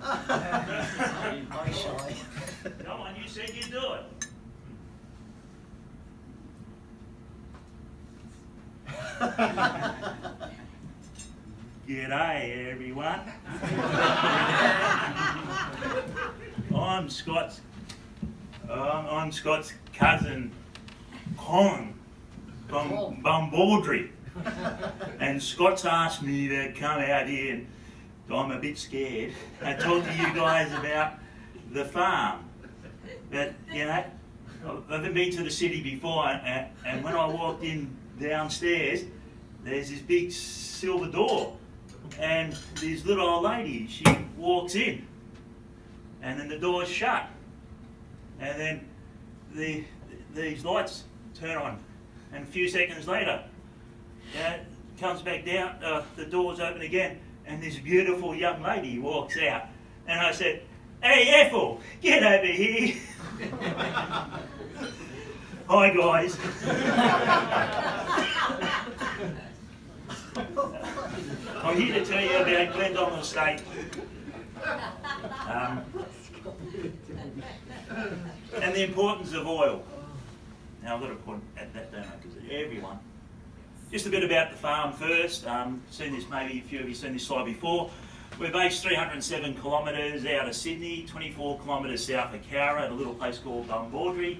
Come on, you said you'd do it. G'day everyone. I'm Scott's cousin Con from Bumbaldry, and Scott's asked me to come out here, and I'm a bit scared and talk to you guys about the farm. But you know, I haven't been to the city before, and when I walked in downstairs, there's this big silver door, and this little old lady, she walks in, and then the door's shut, and then these lights turn on, and a few seconds later, it comes back down, the door's open again, and this beautiful young lady walks out, and I said, "Hey Ethel, get over here." Hi guys. I'm here to tell you about Glen Estate. And the importance of oil. Now I've got to put at that down because everyone. Just a bit about the farm first. Seen this, maybe a few of you seen this slide before. We're based 307 kilometres out of Sydney, 24 kilometres south of Cowra at a little place called Bumbaldry.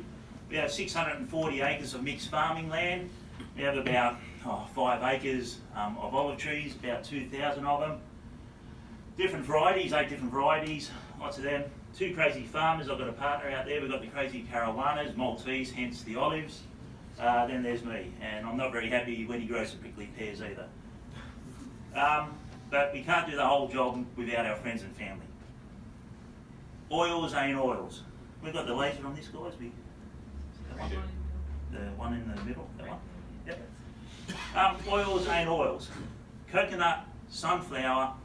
We have 640 acres of mixed farming land. We have about 5 acres of olive trees, about 2,000 of them. Different varieties, 8 different varieties, lots of them. 2 crazy farmers. I've got a partner out there. We've got the crazy Carawanas, Maltese, hence the olives. Then there's me, and I'm not very happy when he grows the prickly pears either. But we can't do the whole job without our friends and family. Oils ain't oils. We've got the laser on this, guys. The one in the middle, that one? Yep. Oils ain't oils. Coconut, sunflower,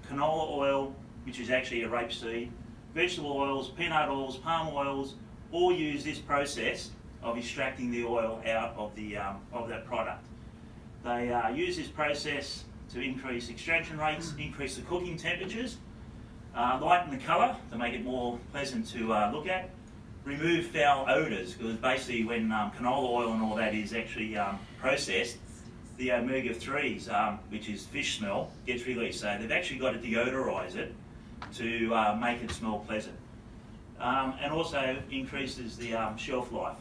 canola oil, which is actually a rapeseed, vegetable oils, peanut oils, palm oils, all use this process of extracting the oil out of that product. They use this process to increase extraction rates, increase the cooking temperatures, lighten the colour to make it more pleasant to look at, remove foul odours, because basically when canola oil and all that is actually processed, the omega-3s, which is fish smell, gets released. So they've actually got to deodorise it to make it smell pleasant. And also increases the shelf life.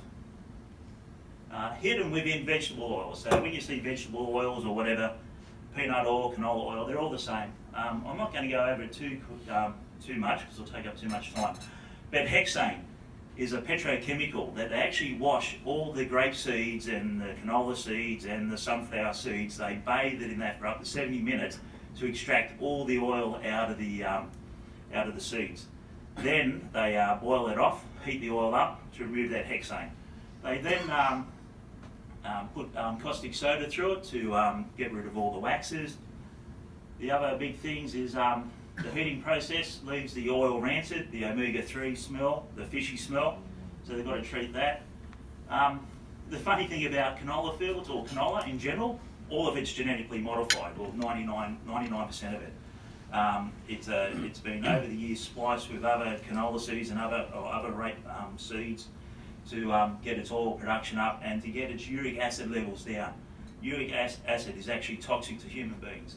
Hidden within vegetable oils. So when you see vegetable oils or whatever, peanut oil, canola oil, they're all the same. I'm not going to go over it too much because it'll take up too much time. But hexane is a petrochemical that they actually wash all the grape seeds and the canola seeds and the sunflower seeds. They bathe it in that for up to 70 minutes to extract all the oil out of the seeds. Then they boil it off, heat the oil up to remove that hexane. They then put caustic soda through it to get rid of all the waxes. The other big things is the heating process leaves the oil rancid, the omega-3 smell, the fishy smell, so they've got to treat that. The funny thing about canola fields, or canola in general, all of it's genetically modified, or 99% of it. It's been over the years spliced with other canola seeds and other rape seeds to get its oil production up and to get its uric acid levels down. Uric acid is actually toxic to human beings.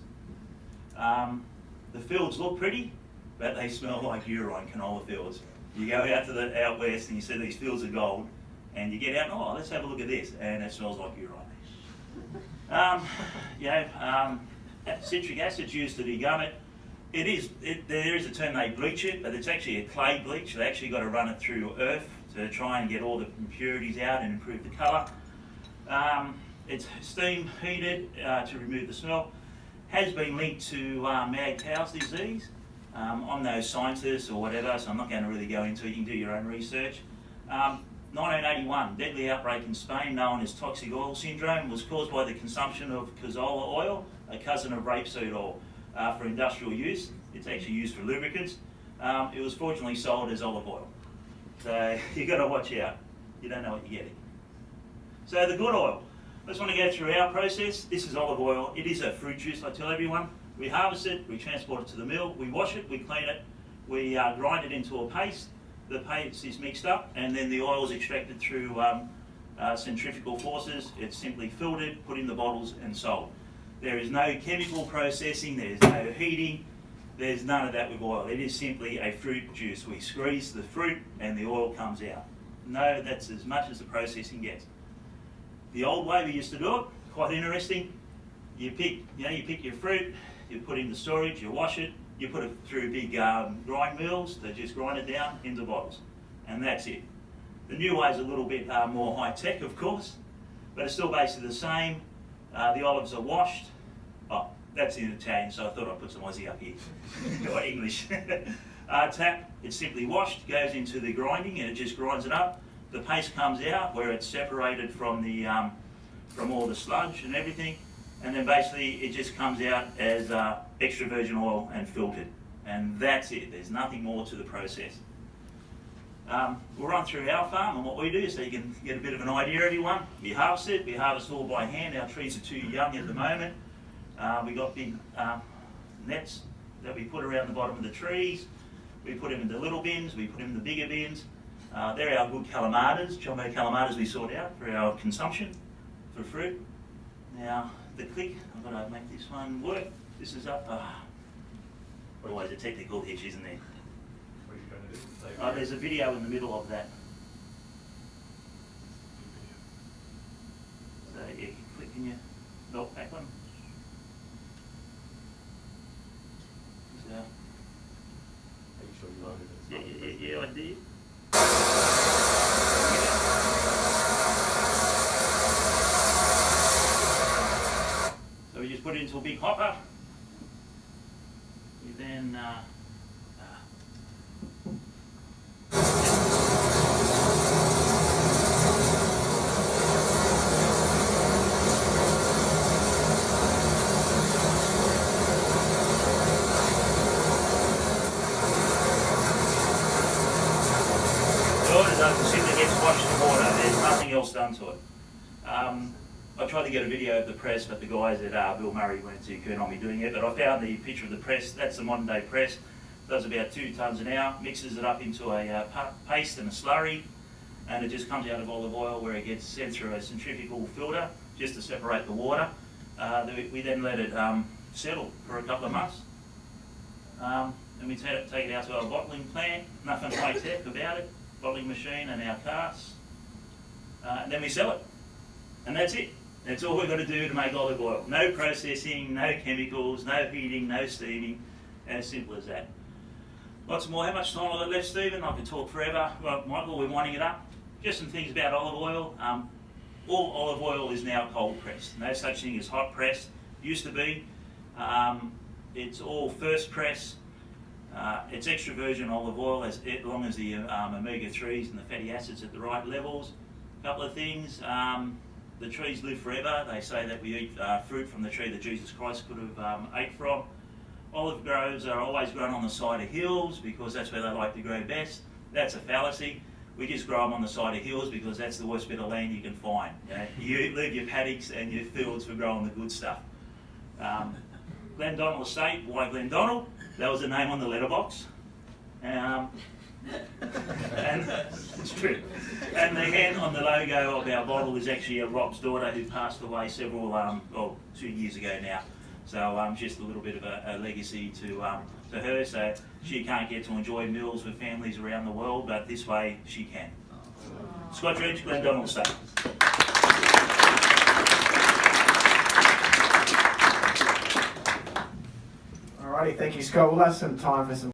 The fields look pretty, but they smell like urine, canola fields. You go out west and you see these fields of gold, and you get out, oh, let's have a look at this, and it smells like urine. Citric acid used to degum it. There is a term they bleach it, but it's actually a clay bleach. They actually got to run it through earth to try and get all the impurities out and improve the colour. It's steam heated to remove the smell. Has been linked to mad cow's disease. I'm no scientist or whatever, so I'm not going to really go into it. You can do your own research. 1981, deadly outbreak in Spain known as toxic oil syndrome was caused by the consumption of cazola oil, a cousin of rapeseed oil, for industrial use. It's actually used for lubricants. It was fortunately sold as olive oil. So you've got to watch out. You don't know what you're getting. So the good oil. I just want to go through our process. This is olive oil. It is a fruit juice, I tell everyone. We harvest it, we transport it to the mill, we wash it, we clean it, We grind it into a paste. The paste is mixed up, and then the oil is extracted through centrifugal forces. It's simply filtered, put in the bottles, and sold. There is no chemical processing, there's no heating, there's none of that with oil. It is simply a fruit juice. We squeeze the fruit and the oil comes out. No, that's as much as the processing gets. The old way we used to do it, quite interesting. You pick your fruit, you put it in the storage, you wash it, you put it through big grind mills that just grind it down into bottles, and that's it. The new way is a little bit more high tech, of course, but it's still basically the same. The olives are washed. Oh, that's in Italian, so I thought I'd put some Aussie up here, or English. Tap, it's simply washed, goes into the grinding, and it just grinds it up. The paste comes out where it's separated from the from all the sludge and everything, and then basically it just comes out as extra virgin oil and filtered, and that's it. There's nothing more to the process. We'll run through our farm and what we do so you can get a bit of an idea, everyone. We harvest it, we harvest all by hand. Our trees are too young at the moment. We've got big nets that we put around the bottom of the trees. We put them in the little bins, we put them in the bigger bins. They're our good calamatas, jumbo calamatas we sort out for our consumption, for fruit. Now, the click, I've got to make this one work. This is up, always a technical hitch, isn't there? What are you going to do? There's a video in the middle of that. So yeah, you click in your belt back one. So, Are you sure you loaded it? yeah, I did. So we just put it into a big hopper. We then simply gets washed in water. There's nothing else done to it. I tried to get a video of the press, but the guys at Bill Murray weren't too keen on me doing it. But I found the picture of the press. That's the modern day press. Does about 2 tonnes an hour. Mixes it up into a paste and a slurry, and it just comes out of olive oil where it gets sent through a centrifugal filter just to separate the water. We then let it settle for a couple of months. And we take it out to our bottling plant. Nothing high tech about it. Bottling machine and our casks, and then we sell it, and that's it. That's all we've got to do to make olive oil. No processing, no chemicals, no heating, no steaming, as simple as that. Lots more. How much time have I got left, Stephen? I could talk forever. Well, Michael, we're winding it up. Just some things about olive oil. All olive oil is now cold pressed. No such thing as hot pressed. Used to be. It's all first press. It's extra virgin olive oil as long as the omega-3s and the fatty acids at the right levels. A couple of things, the trees live forever. They say that we eat fruit from the tree that Jesus Christ could have ate from. Olive groves are always grown on the side of hills because that's where they like to grow best. That's a fallacy. We just grow them on the side of hills because that's the worst bit of land you can find. You leave your paddocks and your fields for growing the good stuff. Glen Estate, why Glen? That was the name on the letterbox. And it's true. And the hen on the logo of our bottle is actually Rob's daughter who passed away 2 years ago now. So just a little bit of a legacy to her. So she can't get to enjoy meals with families around the world, but this way she can. Scott Dredge, Glen Estate. Alrighty, thank you, Scott. We'll have some time for some